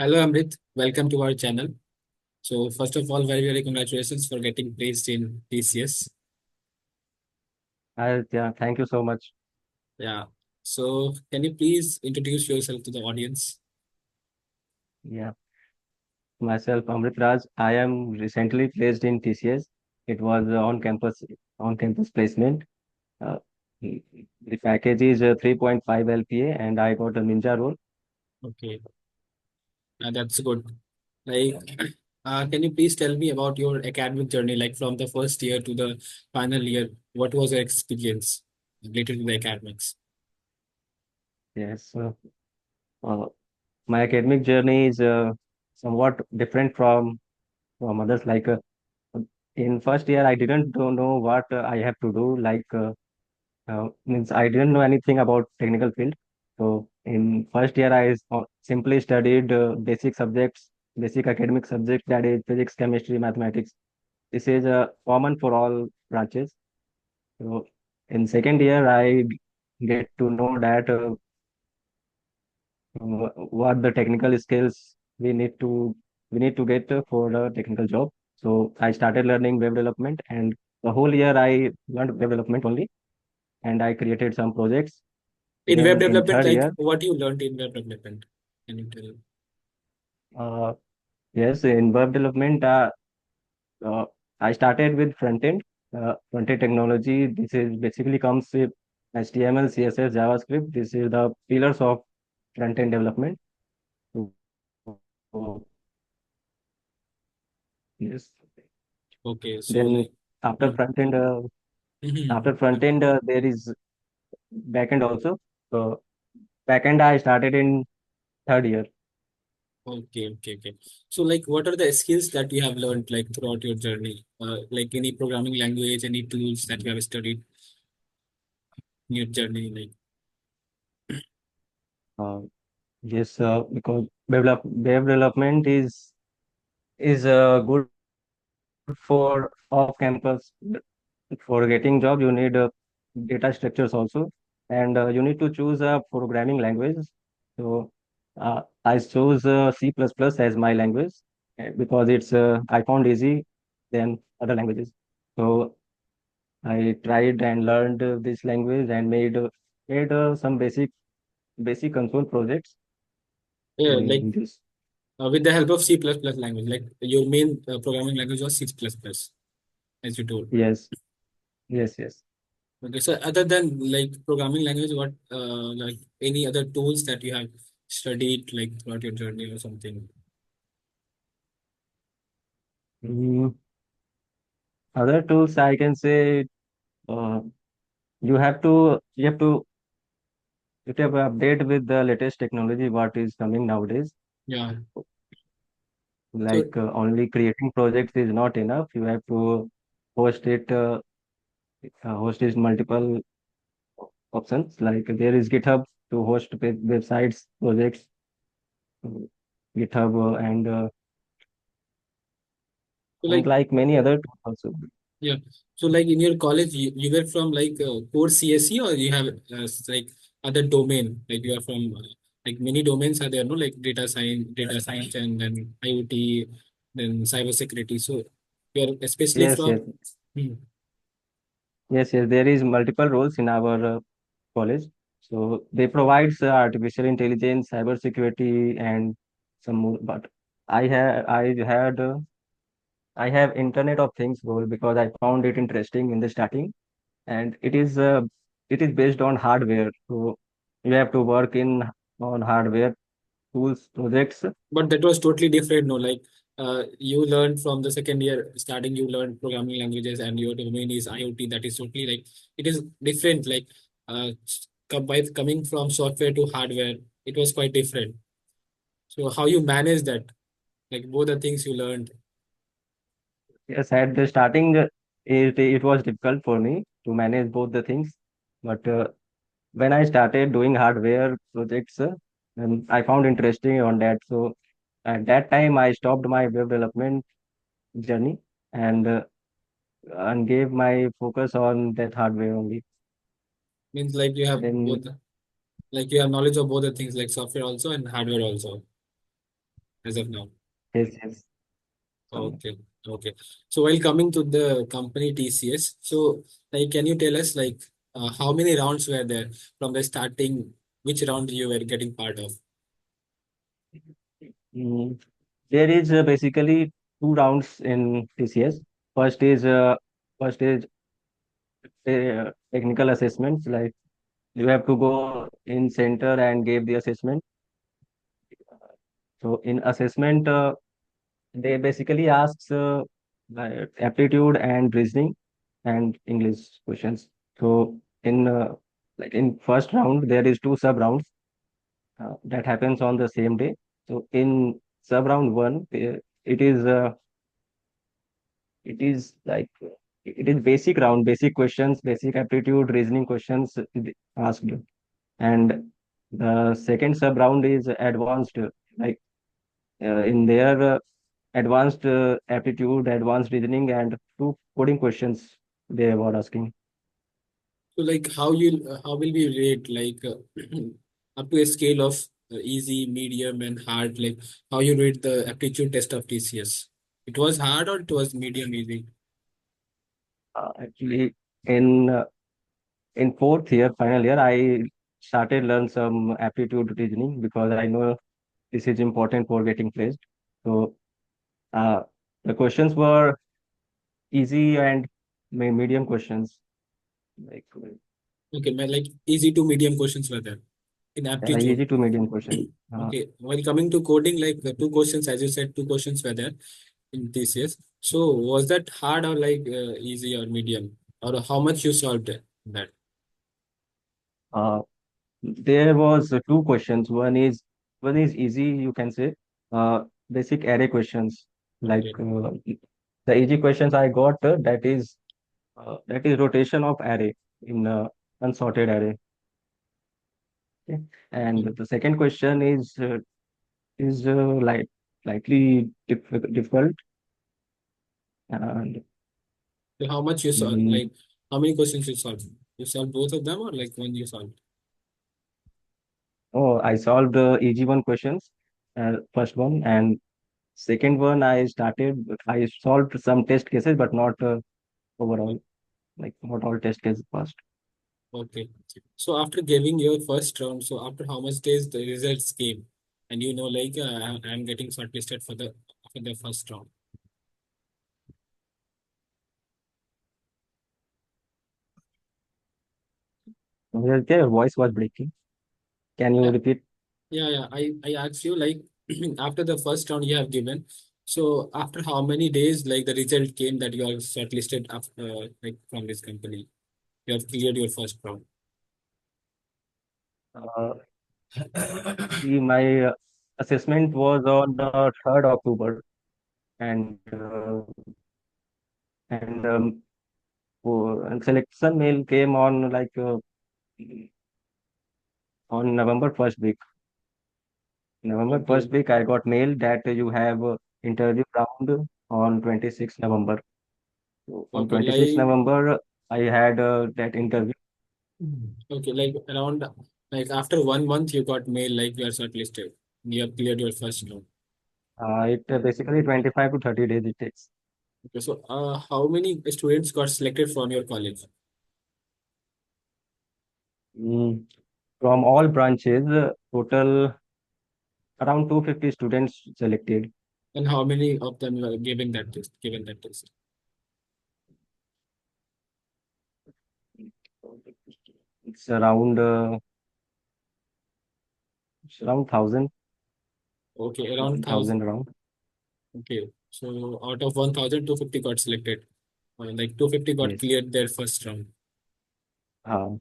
Hello, Amrit. Welcome to our channel. So, first of all, very, very congratulations for getting placed in TCS. Yeah, thank you so much. Yeah. So, can you please introduce yourself to the audience? Yeah, myself, Amrit Raj. I am recently placed in TCS. It was on-campus placement. Uh, the package is 3.5 LPA, and I got a ninja role. Okay, that's good. Like, can you please tell me about your academic journey, like from the first year to the final year? What was your experience related to the academics? Yes, uh, my academic journey is somewhat different from others. In first year, I didn't don't know what I have to do. Means I didn't know anything about technical field. So in first year, simply studied basic academic subjects, that is physics, chemistry, mathematics. This is common for all branches. So in second year, I get to know that what the technical skills we need to get for a technical job. So I started learning web development, and the whole year I learned web development only, and I created some projects. In web Then in development, third like year, what you learned in web development? Can you tell? uh, yes, in web development, uh, I started with front end technology. This is basically comes with HTML, CSS, JavaScript. This is the pillars of front end development. So, so, yes. Okay, so Then like, after hmm. front end, Mhm. there is back end also. So back end I started in third year. Okay, okay, okay. So, like, what are the skills that you have learned, like, throughout your journey? Like, any programming language, any tools that you have studied in your journey? Like, Uh, yes, because web development is good for off campus. For getting job, you need data structures also, and you need to choose a programming language. So I chose C++ as my language because it's I found easy than other languages. So I tried and learned this language and made some basic console projects yeah, like, in this. with the help of C++ language, like, your main programming language was C++, as you told. Yes, yes. Okay, so other than like programming language, what like any other tools that you have studied like throughout your journey or something? Mm, Other tools I can say uh, you have to update with the latest technology what is coming nowadays. Yeah. So Only creating projects is not enough. You have to host it. Host is multiple options. Like there is GitHub to host websites, projects, uh, GitHub and like like many other tools also. yeah. So like in your college, you were from like core CSE or you have like other domain, like you are from like many domains are there, no? Like data science, and then IoT, then cybersecurity. So you're especially Yes, from. yes, Hmm. yes. There is multiple roles in our college. So they provides artificial intelligence, cybersecurity, and some more. But I have Internet of Things role because I found it interesting in the starting, and it is based on hardware. So you have to work in on hardware tools projects. But that was totally different, no? Like, you learned from the second year starting, you learned programming languages, and your domain is IoT. That is totally like it is different. Like, by coming from software to hardware, it was quite different. So how you manage that? Like both the things you learned. Yes, at the starting, it was difficult for me to manage both the things, but when I started doing hardware projects, and I found interesting on that. So at that time, I stopped my web development journey and and gave my focus on that hardware only. Means like you have Then both, like you have knowledge of both the things, like software also and hardware also. as of now. Yes, yes. Some, Okay, okay. So while coming to the company TCS, so like, can you tell us like how many rounds were there from the starting? Which round you were getting part of? mm, there is basically two rounds in TCS. First is uh, first is technical assessments. Like you have to go in center and give the assessment. So in assessment, they basically asks like aptitude and reasoning and English questions. So in like in first round, there is two sub rounds that happens on the same day. So in sub round one, it is it is like it is basic round, basic questions, basic aptitude, reasoning questions asked, and the second sub round is advanced, like in their advanced aptitude, advanced reasoning, and two coding questions they were asking. So like how will we rate like up to a scale of easy, medium, and hard? Like how you rate the aptitude test of TCS? It was hard or it was medium, easy? Actually, in in fourth year, final year, I started learn some aptitude reasoning because I know this is important for getting placed. So uh, the questions were easy and medium questions, like Okay, man, like easy to medium questions were there in aptitude. easy to medium question. Okay, while coming to coding, like the two questions, as you said, two questions were there in TCS. So was that hard or like easy or medium, or how much you solved that? Uh, there was two questions. One is easy, you can say, basic array questions. Like Okay. the easy questions I got, that is rotation of array in unsorted array. Okay? And Mm. the second question is like slightly difficult, and So how much you solved? mm, Like how many questions you solved? You solved both of them or like one you solved? oh, I solved easy one questions, first one, and second one I solved some test cases, but not overall, like not all test cases passed. Okay. So after giving your first round, so after how much days the results came, and you know like I'm getting shortlisted for the first round. Okay, your voice was breaking. Can you Yeah, repeat? yeah. I asked you like after the first round you have given. So after how many days like the result came that you are shortlisted after like from this company, you have cleared your first round. Uh, my assessment was on 3rd October, and and selection mail came on like on November first week. November Okay, first week, I got mail that you have interview round on 26th November. So on okay, 26th like November, I had that interview. okay, like around like after 1 month you got mail like you are shortlisted. You have cleared your first round. It basically 25 to 30 days it takes. Okay, so how many students got selected from your college, Mm, from all branches, total around 250 students selected. and how many of them were giving that test? Given that test. It's around thousand, Okay, around thousand. thousand around. Okay, so out of 1,000, 250 got selected. Like 250 got Yes. cleared their first round. Uh,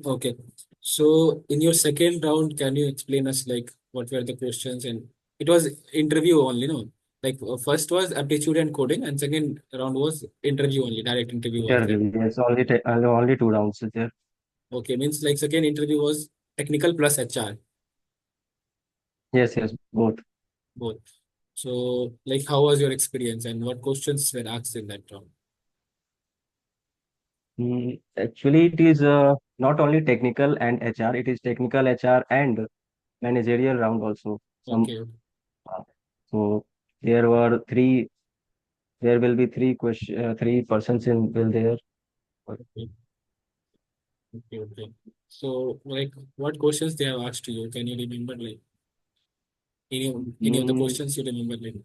Okay, so in your second round, can you explain us like what were the questions? And it was interview only, no? Like first was aptitude and coding, and second round was interview only. Direct interview was there. interview. Yes, only two rounds there. Okay, means like second interview was technical plus HR Yes, yes, both. both. So like how was your experience and what questions were asked in that round? Actually, it is not only technical and HR, it is technical HR and managerial round also. Some Okay, So there were three. There will be three persons in will there. Okay, okay, okay. So, like, what questions they have asked you? Can you remember, like, any of the Mm, questions you remember, like?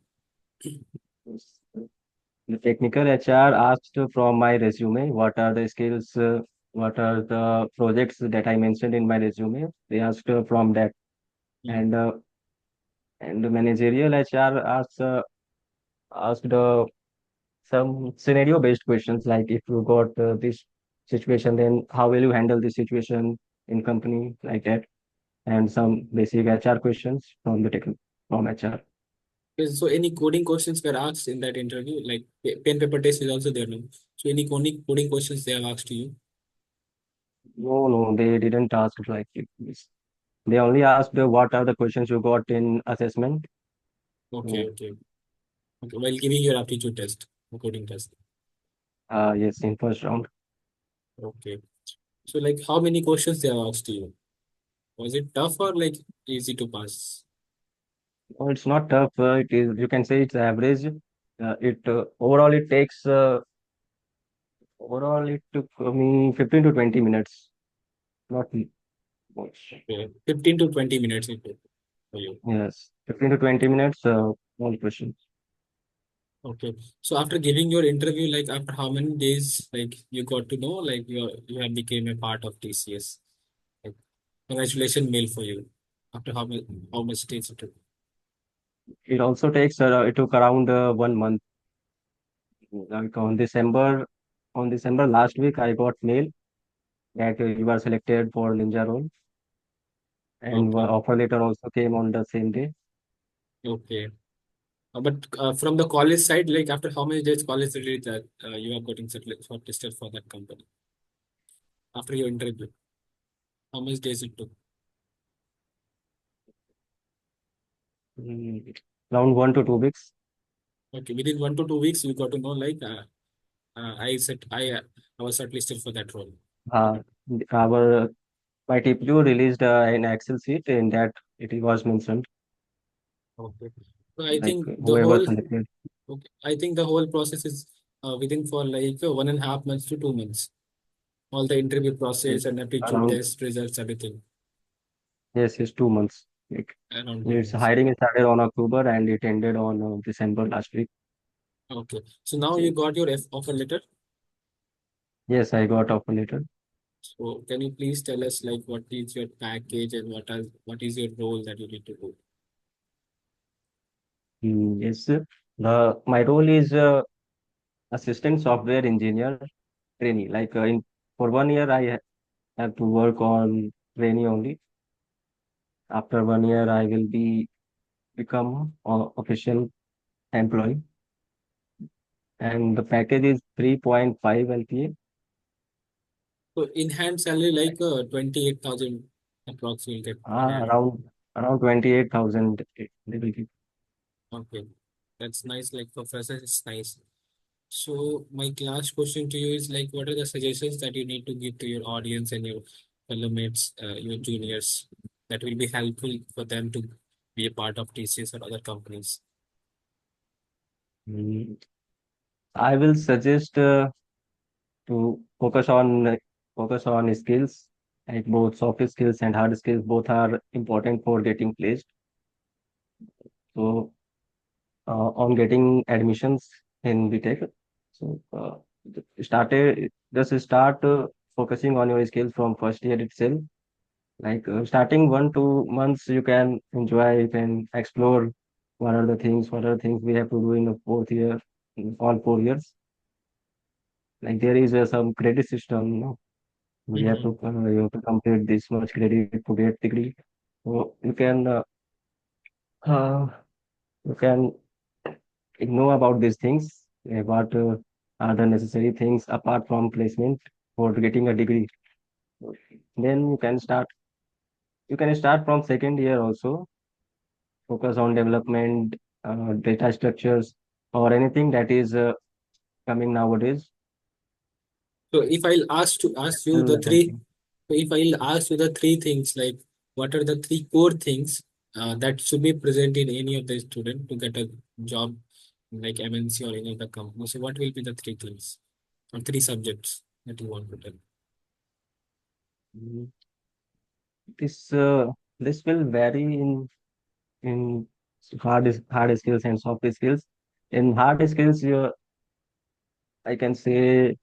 the technical HR asked from my resume what are the skills, what are the projects that I mentioned in my resume. They asked from that, Hmm. and uh, and the managerial HR asked some scenario based questions like if you got this situation, then how will you handle this situation in company like that, and some basic HR questions from the from HR. Okay, so, any coding questions were asked in that interview? Like, pen paper test is also there now. So, any coding questions they have asked you? No, no, they didn't ask like this. They only asked what are the questions you got in assessment. Okay, So, okay, okay. While giving your aptitude test, coding test. yes, in first round. Okay. So, like, how many questions they have asked you? Was it tough or like easy to pass? No, it's not tough. It is, you can say it's average. It overall it takes overall it took me 15 to 20 minutes, not much. Okay. 15 to 20 minutes it took for you. Yes, 15 to 20 minutes, all questions. Okay. So after giving your interview, like after how many days, like you got to know, like you have became a part of TCS. Like, congratulations mail for you. After how much days it took? It also takes, it took around 1 month. Like on December last week, I got mail that you are selected for Ninja role, and Okay. offer letter also came on the same day. Okay. But from the college side, like after how many days college released that you are getting shortlisted for that company after your interview? How much days it took? Mm, Around 1 to 2 weeks. Okay, within 1 to 2 weeks, you got to know like I was shortlisted for that role. Uh, our My TPU released an Excel sheet in that it was mentioned Okay. So I like think the whoever whole selected. okay, I think the whole process is within for like 1.5 months to 2 months. All the interview process Yes, and aptitude around test results, everything yes, 2 months. Like around two its months. hiring started on October and it ended on December last week. Okay. So now you So, got your offer letter. yes, I got offer letter. So can you please tell us like what is your package and what is your role that you need to do? Yes, the my role is assistant software engineer trainee. Like in for 1 year, have to work on trainee only. After 1 year, I will be become official employee, and the package is 3.5 LPA. So in hand salary like 28,000 approx will get in hand. Around 28,000 they will give. Okay, that's nice. Like for freshers, it's nice. So my last question to you is like, what are the suggestions that you need to give to your audience and your fellow mates, your juniors, that will be helpful for them to be a part of TCS or other companies? Mm, I will suggest to focus on skills, like both soft skills and hard skills. Both are important for getting placed. So on getting admissions in BTECH, so start focusing on your skills from first year itself. Like starting 1 2 months, you can enjoy, you can explore what are the things we have to do in the fourth year, in all 4 years. Like there is some credit system, Mhm. you have to complete this much credit to get degree. So uh, you can know about these things, what are the necessary things apart from placement for getting a degree. Then you can start from second year also, focus on development, data structures, or anything that is coming nowadays. So if I'll ask you Will the help three, you. so if I'll ask you the three things, like what are the three core things that should be present in any of the student to get a job like MNC or any other company. So what will be the three things or three subjects that you want to tell? Mm, This this will vary in hard skills and soft skills. In hard skills, I can say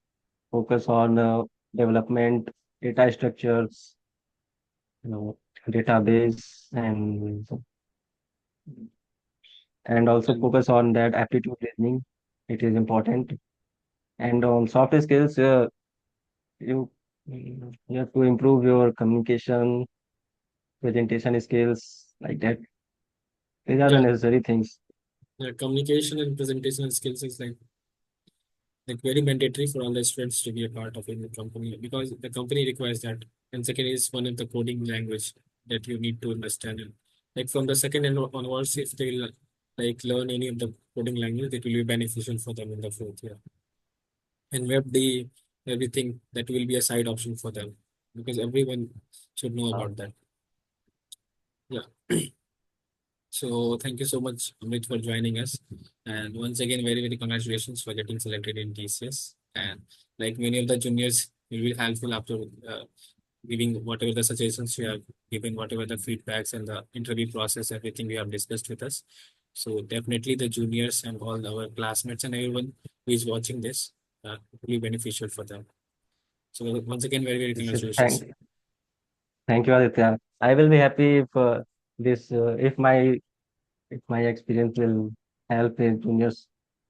focus on development, data structures, you know, database, and also And focus on that aptitude listening. It is important. And on soft skills, you you have to improve your communication, presentation skills, like that. These are the yeah, necessary things. communication and presentation skills is like very mandatory for all the students to be a part of any company because the company requires that. And second is one of the coding language that you need to understand. And like from the second and onwards, if they like learn any of the coding language, it will be beneficial for them in the fourth year. And web the everything that will be a side option for them because everyone should know Uh, about that. Yeah. So thank you so much, Amit, for joining us. And once again, very, very congratulations for getting selected in TCS. And like many of the juniors, we will helpful after giving whatever the suggestions you have given, whatever the feedbacks and the interview process, everything you have discussed with us. So definitely the juniors and all our classmates and everyone who is watching this, it will be beneficial for them. So once again, very, very yes, thank congratulations. thank you, Aditya. I will be happy if this if my experience will help in juniors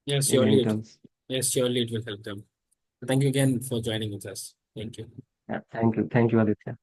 Yes, in surely interns. yes, surely it will help them. Thank you again for joining with us. Thank you. Yeah, thank you, Aditya.